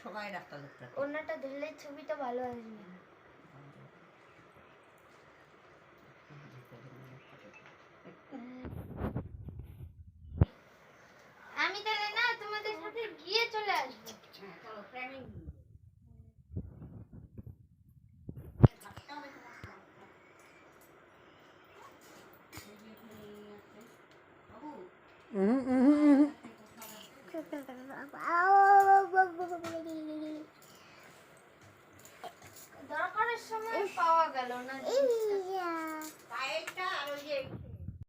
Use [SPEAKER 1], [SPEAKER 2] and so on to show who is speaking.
[SPEAKER 1] সবাই রাস্তা লোকটা
[SPEAKER 2] ওনাটা ধরলে ছবিটা ভালো আসবে। আমি তাহলে না তোমাদের সাথে গিয়ে চলে আসবো।
[SPEAKER 1] চলো প্ল্যানিং
[SPEAKER 2] দরকারের সময় পাওয়া গেল না।